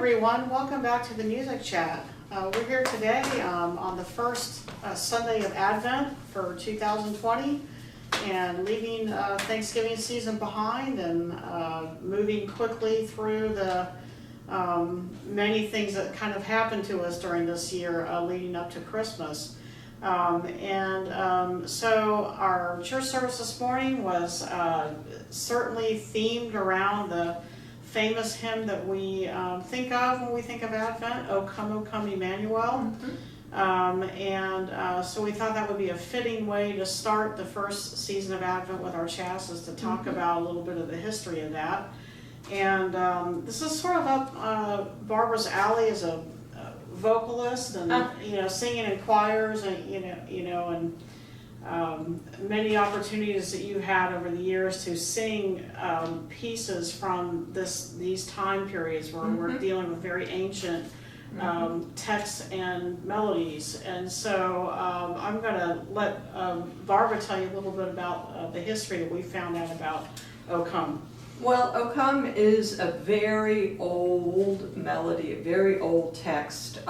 everyone, welcome back to the Music Chat. We're here today on the first Sunday of Advent for 2020 and leaving Thanksgiving season behind and moving quickly through the many things that kind of happened to us during this year leading up to Christmas. So our church service this morning was certainly themed around the famous hymn that we think of when we think of Advent, O Come, Emmanuel. Mm-hmm. So we thought that would be a fitting way to start the first season of Advent with our chats, is to talk about a little bit of the history of that. And this is sort of up Barbara's alley as a vocalist and singing in choirs and many opportunities that you had over the years to sing pieces from these time periods where we're dealing with very ancient texts and melodies. And so I'm going to let Barbara tell you a little bit about the history that we found out about O Come. Well, O Come is a very old melody, a very old text,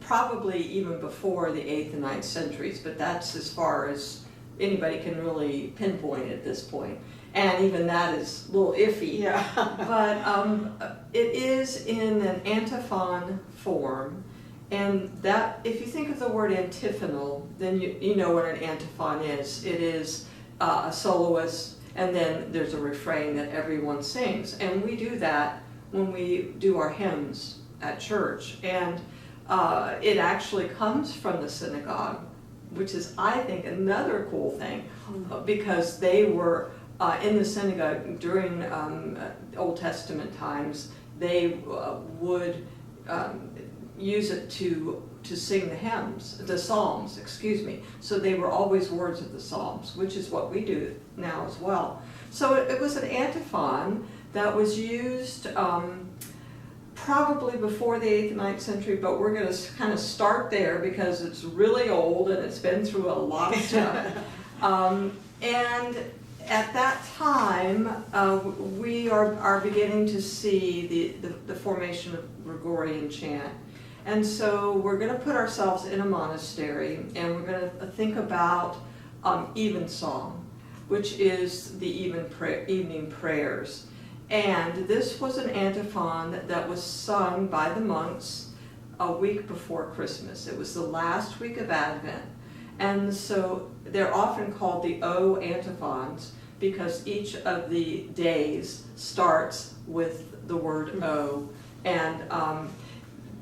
probably even before the 8th and 9th centuries, but that's as far as anybody can really pinpoint at this point. And even that is a little iffy. Yeah. But it is in an antiphon form, and that, if you think of the word antiphonal, then you know what an antiphon is. It is a soloist, and then there's a refrain that everyone sings. And we do that when we do our hymns at church. And it actually comes from the synagogue, which is, I think, another cool thing, because they were in the synagogue during Old Testament times. They would use it to sing the hymns, the psalms, excuse me. So they were always words of the psalms, which is what we do now as well. So it was an antiphon that was used probably before the 8th and 9th century, but we're going to kind of start there because it's really old and it's been through a lot of stuff. And at that time, we are beginning to see the formation of Gregorian chant. And so we're going to put ourselves in a monastery, and we're going to think about evensong, which is the evening prayers. And this was an antiphon that was sung by the monks a week before Christmas. It was the last week of Advent. And so they're often called the O antiphons because each of the days starts with the word O. And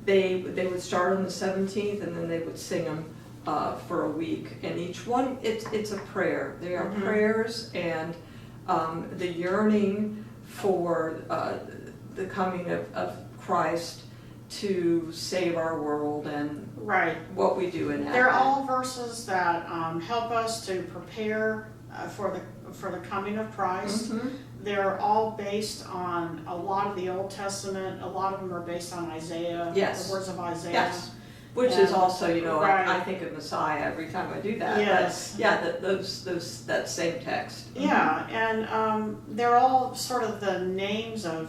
they would start on the 17th, and then they would sing them for a week. And each one, it's a prayer. They are prayers, and the yearning for the coming of Christ to save our world and what we do in Advent. They're all verses that help us to prepare for the coming of Christ. They're all based on a lot of the Old Testament. A lot of them are based on Isaiah, the words of Isaiah. Yes. Which is also, I think of Messiah every time I do that. Yes. But yeah, that same text. Yeah, and they're all sort of the names of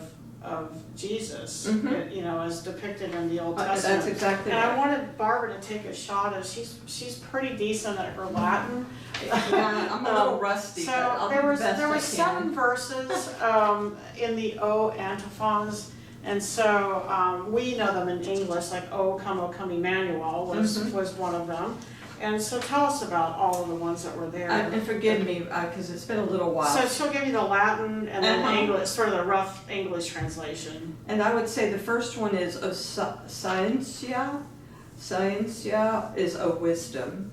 Jesus, as depicted in the Old Testament. That's exactly right. And I wanted Barbara to take a shot, as she's pretty decent at her Latin. Yeah, I'm a little rusty. So there were 7 verses in the O antiphons. And so we know them in English, like O Come, Emmanuel was one of them. And so tell us about all of the ones that were there. And forgive me, because it's been a little while. So she'll give you the Latin and then English, sort of the rough English translation. And I would say the first one is O Scientia. Scientia is O wisdom.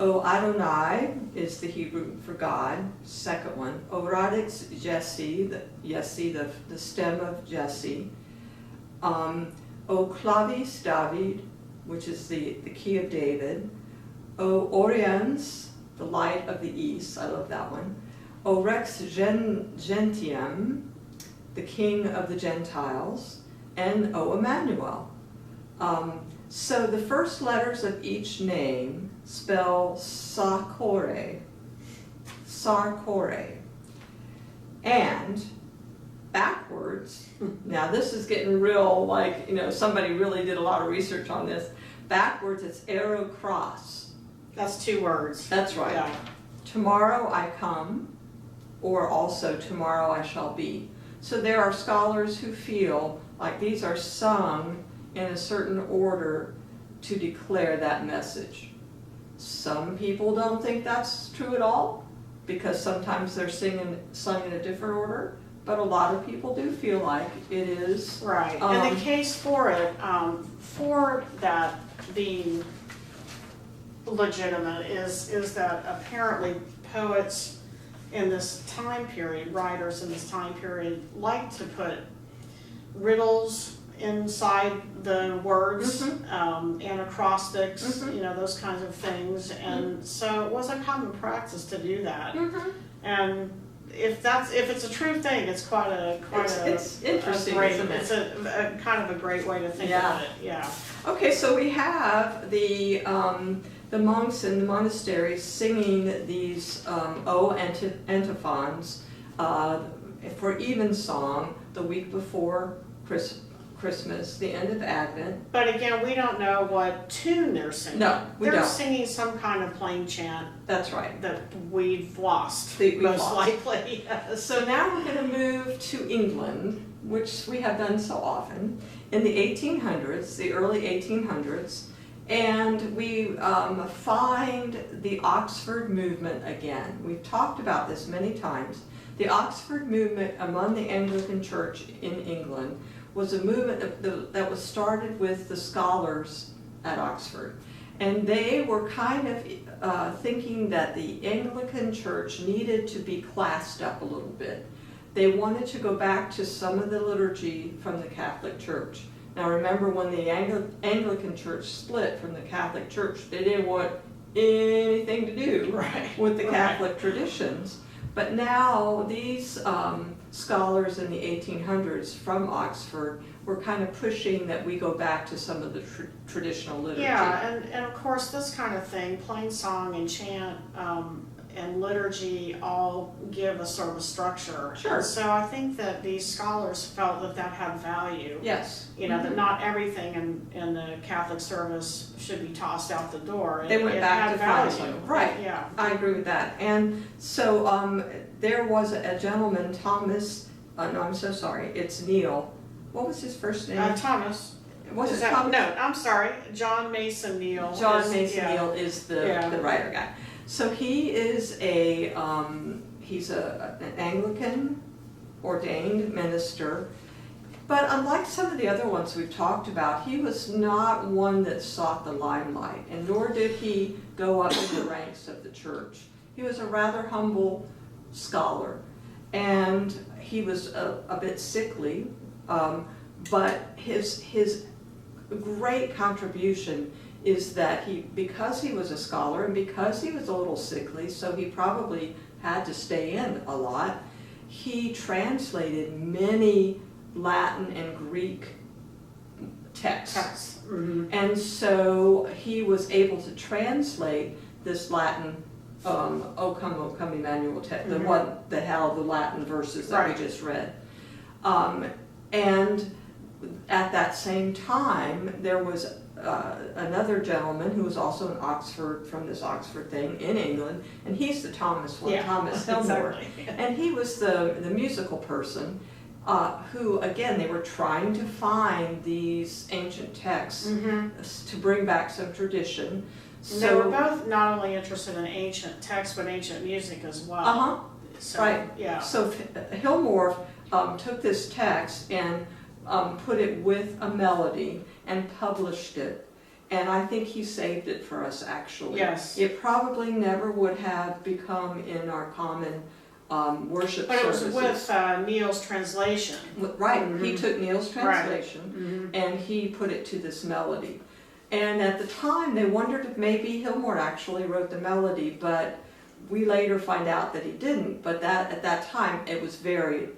O Adonai is the Hebrew for God. Second one. O Radix Jesse, the stem of Jesse. O Clavis David, which is the key of David. O Oriens, the light of the east. I love that one. O Rex Gentium, the king of the Gentiles. And O Emmanuel. So the first letters of each name spell Sarkore. And backwards, now this is getting real, like, somebody really did a lot of research on this. Backwards, it's arrow cross. That's 2 words. That's right. Yeah. Tomorrow I come, or also tomorrow I shall be. So there are scholars who feel like these are sung in a certain order to declare that message. Some people don't think that's true at all, because sometimes they're sung in a different order, but a lot of people do feel like it is. Right, and the case for it, for that being legitimate is that apparently poets in this time period, writers in this time period, like to put riddles inside the words, and acrostics, those kinds of things, and so it was a common practice to do that. And if it's a true thing, it's it's interesting, isn't it? It's a kind of a great way to think about it. Yeah. Okay, so we have the monks in the monasteries singing these antiphons for evensong the week before Christmas, the end of Advent. But again, we don't know what tune they're singing. No, we don't. They're singing some kind of plain chant. That's right. That we've lost, most likely. Yes. So now we're going to move to England, which we have done so often, in the 1800s, the early 1800s, and we find the Oxford movement again. We've talked about this many times. The Oxford movement among the Anglican Church in England was a movement that was started with the scholars at Oxford. And they were kind of thinking that the Anglican Church needed to be classed up a little bit. They wanted to go back to some of the liturgy from the Catholic Church. Now remember, when the Anglican Church split from the Catholic Church, they didn't want anything to do with the Catholic traditions. But now these scholars in the 1800s from Oxford were kind of pushing that we go back to some of the traditional liturgy. Yeah, and of course this kind of thing, plain song and chant and liturgy all give a sort of a structure. Sure. And so I think that these scholars felt that had value. Yes. That not everything in the Catholic service should be tossed out the door. They went back to value. Right. Yeah. I agree with that. And so there was a gentleman, Thomas, no, I'm so sorry, it's Neil. What was his first name? Thomas. Was it Thomas? Thomas? No, I'm sorry. John Mason Neal. John Mason Neal is the writer guy. So he is he's an Anglican ordained minister, but unlike some of the other ones we've talked about, he was not one that sought the limelight, and nor did he go up in the ranks of the church. He was a rather humble scholar, and he was a bit sickly, but his great contribution is that because he was a scholar and because he was a little sickly, so he probably had to stay in a lot, he translated many Latin and Greek texts. And so he was able to translate this Latin, O come Emmanuel text, the one that held the Latin verses that we just read. And at that same time, there was another gentleman who was also from this Oxford thing in England, and he's the Thomas one, Thomas Hillmore. Exactly. And he was the musical person who, again, they were trying to find these ancient texts to bring back some tradition. So they were both not only interested in ancient texts, but ancient music as well. So, right. Yeah. So Hillmore took this text and put it with a melody and published it, and I think he saved it for us, actually. Yes. It probably never would have become in our common worship services. But it was with Neil's translation. Right, he took Neil's translation and he put it to this melody. And at the time they wondered if maybe Hillmore actually wrote the melody, but we later find out that he didn't, but at that time it was very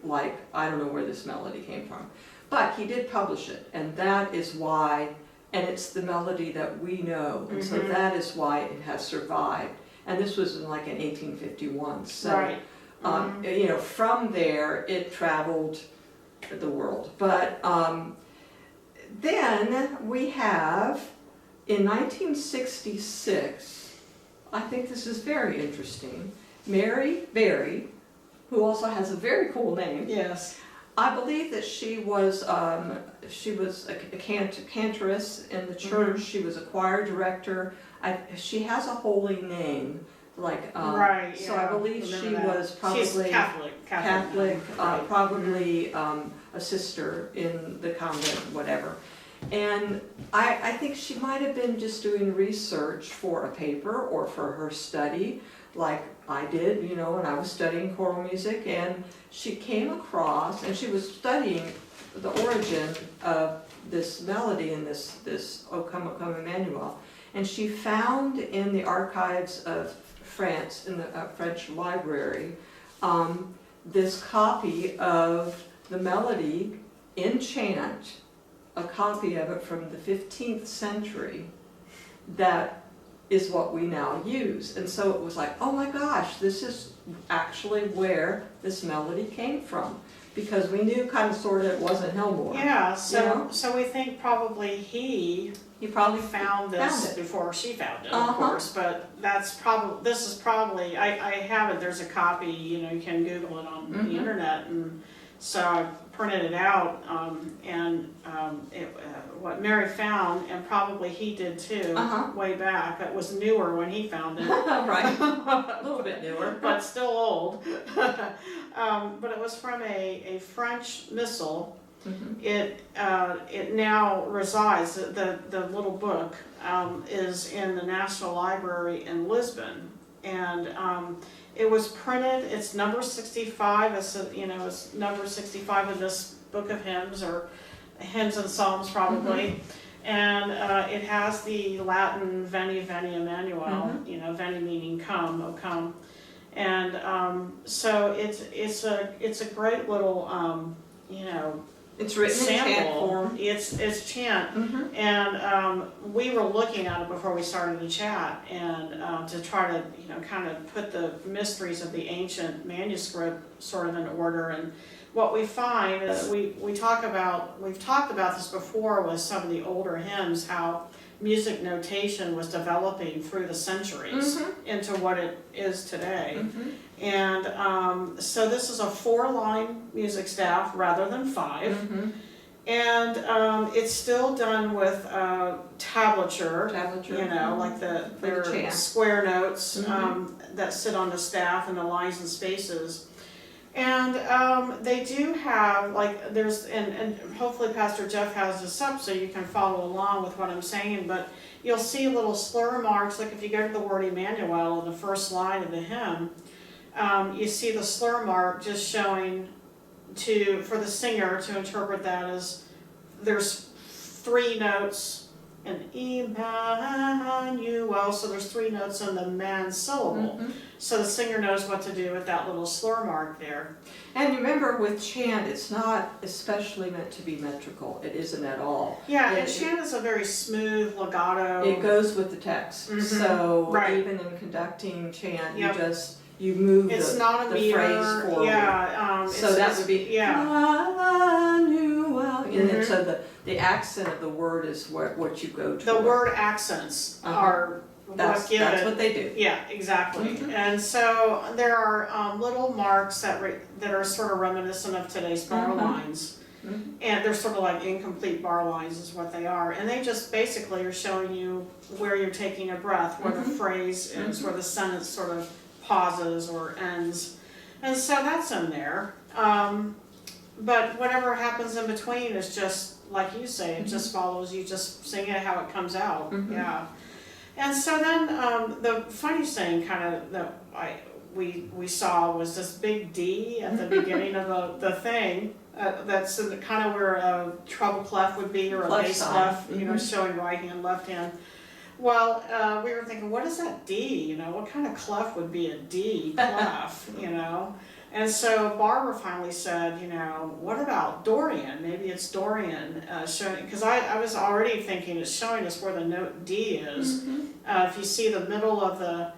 I don't know where this melody came from. But he did publish it, and that is why, and it's the melody that we know, and so that is why it has survived. And this was in 1851. So, from there it traveled the world. But then we have, in 1966, I think this is very interesting, Mary Berry, who also has a very cool name. Yes. I believe that she was a cantoress in the church. Mm-hmm. She was a choir director. She has a holy name, like right. So Yeah. I believe Remember she that. was probably She's Catholic, right. probably a sister in the convent, whatever. And I think she might have been just doing research for a paper or for her study, like I did, you know, when I was studying choral music. And she came across, and she was studying the origin of this melody and this O Come, Emmanuel. And she found in the archives of France, in the French library, this copy of the melody in chant, a copy of it from the 15th century that is what we now use. And so it was like, oh my gosh, this is actually where this melody came from. Because we knew kind of sort of it wasn't Helmore. Yeah, so you know? so we think probably he probably found this it before she found it, Uh-huh. of course, but this is probably, I have it, there's a copy, you know, you can Google it on Mhm. the internet, and so I printed it out, what Mary found, and probably he did too, Uh-huh. way back, it was newer when he found it. Right, a little bit newer. But still old. But it was from a French missal. Mhm. It now resides, the little book is in the National Library in Lisbon, and it was printed. It's number 65. It's number 65 in this book of hymns, or hymns and psalms probably. And it has the Latin Veni Veni Emmanuel, you know, Veni meaning come, O come. And so it's a great little you know, It's written sample. in chant form. It's chant. Mhm. And we were looking at it before we started the chat, and to try to, you know, kind of put the mysteries of the ancient manuscript sort of in order. And what we find is we've talked about this before with some of the older hymns, how music notation was developing through the centuries into what it is today. And so this is a 4-line music staff rather than 5. And it's still done with tablature, you know, like their square notes that sit on the staff and the lines and spaces. And they do have, like, and hopefully Pastor Jeff has this up so you can follow along with what I'm saying, but you'll see little slur marks, like if you go to the word Emmanuel in the first line of the hymn, you see the slur mark just showing for the singer to interpret that as there's 3 notes in Emmanuel, so there's 3 notes in the man syllable. So the singer knows what to do with that little slur mark there. And remember, with chant, it's not especially meant to be metrical. It isn't at all. Yeah, and chant is a very smooth legato. It goes with the text. So even in conducting chant, you move it's the not a meter, phrase forward. Yeah. So that would be Emmanuel. And so the accent of the word is what you go to. The word accents are that's what they do. Yeah, exactly. And so there are little marks that are sort of reminiscent of today's bar lines. And they're sort of like incomplete bar lines is what they are. And they just basically are showing you where you're taking a breath, where the phrase is, where the sentence sort of pauses or ends. And so that's in there. But whatever happens in between is just, like you say, it just follows, you just sing it how it comes out. Yeah. And so then the funny thing kind of that we saw was this big D at the beginning of the thing. That's kind of where a treble clef would be, or a bass clef, you know, showing right hand, left hand. Well, we were thinking, what is that D? You know, what kind of clef would be a D clef? You know, and so Barbara finally said, you know, what about Dorian? Maybe it's Dorian showing, because I was already thinking it's showing us where the note D is. If you see the middle of the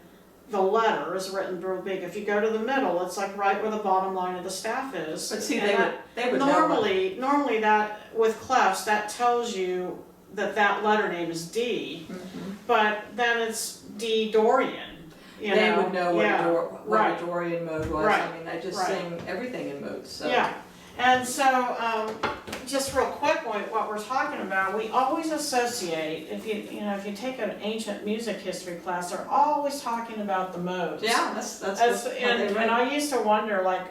the letter is written real big. If you go to the middle, it's like right where the bottom line of the staff is. But see, And they would normally that with clefs, that tells you that letter name is D, but then it's D Dorian. They would know what right. a Dorian mode was. Right. I mean, I just Right. sing everything in modes. So. Yeah, and so just real quick, what we're talking about, we always associate. If you take an ancient music history class, they're always talking about the modes. Yeah, and I used to wonder, like,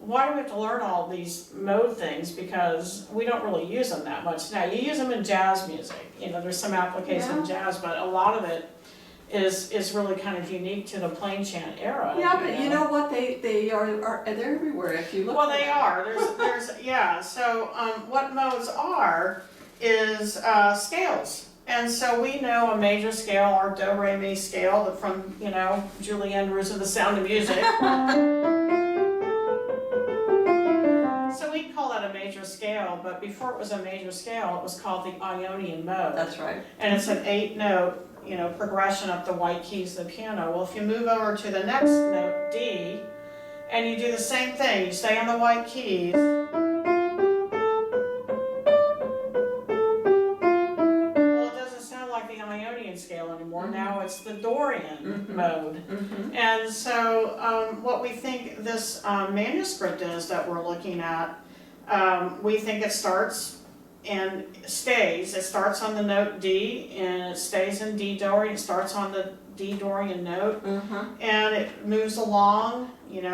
why do we have to learn all these mode things, because we don't really use them that much now. You use them in jazz music. There's some application in jazz, but a lot of it is really kind of unique to the plain chant era. Yeah, but you know what? They are they're everywhere if you look. Well, they are. There's yeah. So what modes are is scales. And so we know a major scale, our do re mi scale, that from Julienne Roots of the Sound of Music. So we can call that a major scale, but before it was a major scale, it was called the Ionian Mode. That's right. And it's an 8-note, progression up the white keys of the piano. Well, if you move over to the next note, D, and you do the same thing, you stay on the white keys. Well, it doesn't sound like the Ionian scale anymore. Now it's the Dorian mode. And so what we think this manuscript is that we're looking at, we think it starts and stays. It starts on the note D and it stays in D Dorian. It starts on the D Dorian note and it moves along, and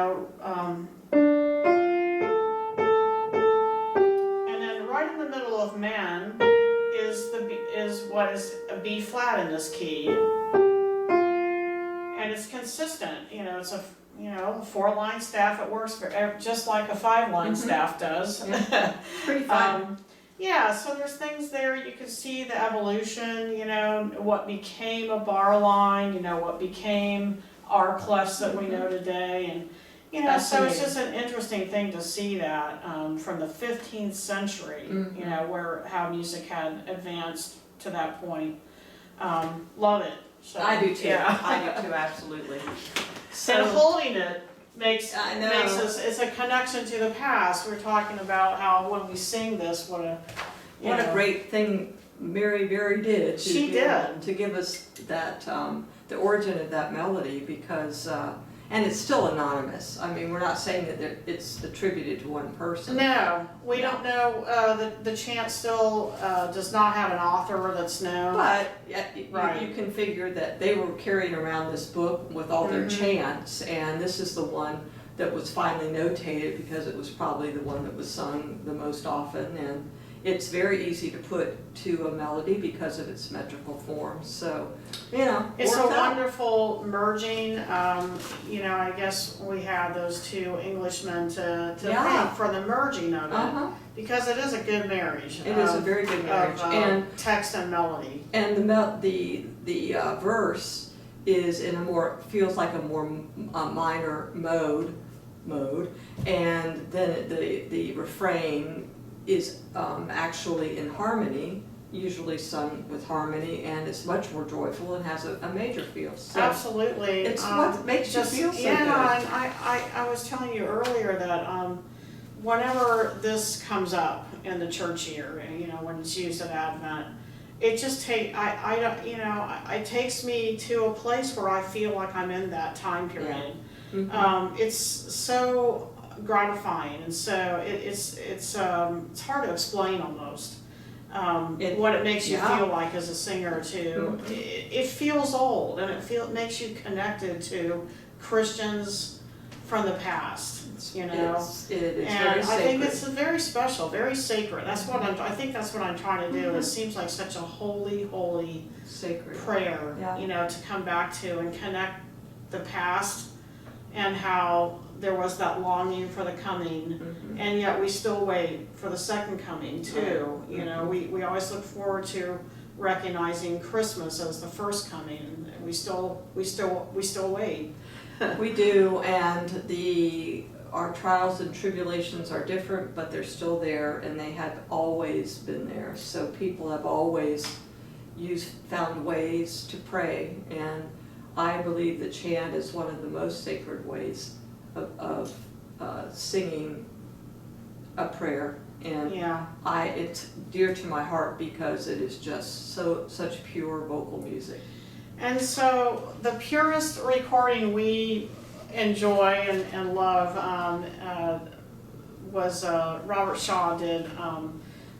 then right in the middle of man is what is a B flat in this key, and it's consistent. It's a 4-line staff. It works for just like a 5-line staff does. Pretty fun. Yeah, so there's things there. You can see the evolution, what became a bar line, what became our clefs that we know today. And, so it's just an interesting thing to see that from the 15th century, how music had advanced to that point. Love it. So, I do too. Yeah. I do too, absolutely. And holding it makes us, it's a connection to the past. We're talking about how when we sing this, what a great thing Mary did. She did. To give us that, the origin of that melody, because, and it's still anonymous. I mean, we're not saying that it's attributed to one person. No, we don't know. The chant still does not have an author that's known. But you can figure that they were carrying around this book with all their chants, and this is the one that was finally notated because it was probably the one that was sung the most often, and it's very easy to put to a melody because of its metrical form. So, it's a wonderful merging. I guess we have those two Englishmen to thank for the merging of it, because it is a good marriage. It is a very good marriage, and text and melody. And the verse is in feels like a more minor mode, and then the refrain is actually in harmony, usually sung with harmony, and it's much more joyful and has a major feel. So absolutely. It's what makes you feel so good. Yeah, and I was telling you earlier that whenever this comes up in the church year, when it's used at Advent, it just it takes me to a place where I feel like I'm in that time period. Yeah. It's so gratifying, and so it's hard to explain almost what it makes you feel like as a singer too. It feels old, and it makes you connected to Christians from the past. It is and very sacred. I think it's very special, very sacred. I think that's what I'm trying to do. It seems like such a holy sacred prayer, to come back to and connect the past and how there was that longing for the coming, and yet we still wait for the second coming too. We always look forward to recognizing Christmas as the first coming, and we still wait. We do, and our trials and tribulations are different, but they're still there, and they have always been there. So people have always found ways to pray, and I believe that chant is one of the most sacred ways of singing a prayer. And Yeah. it's dear to my heart because it is just such pure vocal music. And so the purest recording we enjoy and love was Robert Shaw did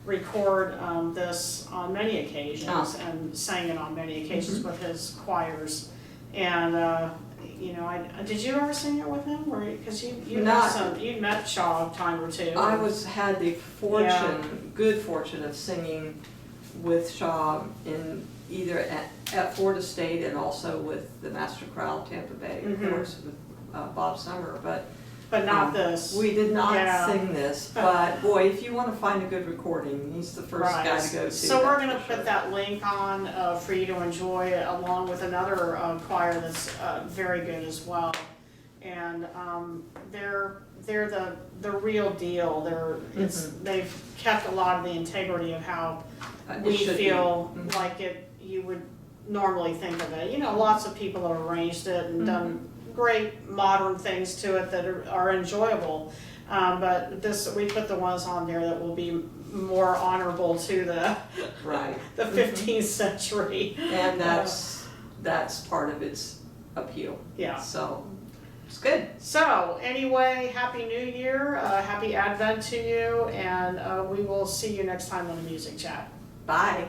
record this on many occasions and sang it on many occasions with his choirs. And you know, did you ever sing it with him? Because you met Shaw a time or two. I had the good fortune of singing with Shaw in either at Florida State and also with the Master Chorale of Tampa Bay, of course, with Bob Summer. But not this. We did not sing this, but boy, if you want to find a good recording, he's the first guy to go to. So we're going to put that link on for you to enjoy, along with another choir that's very good as well. And they're the real deal. They've kept a lot of the integrity of how we feel like you would normally think of it. You know, lots of people have arranged it and done great modern things to it that are enjoyable, but we put the ones on there that will be more honorable to the 15th century, and that's part of its appeal. Yeah. So it's good. So anyway, Happy New Year, Happy Advent to you, and we will see you next time on the Music Chat. Bye.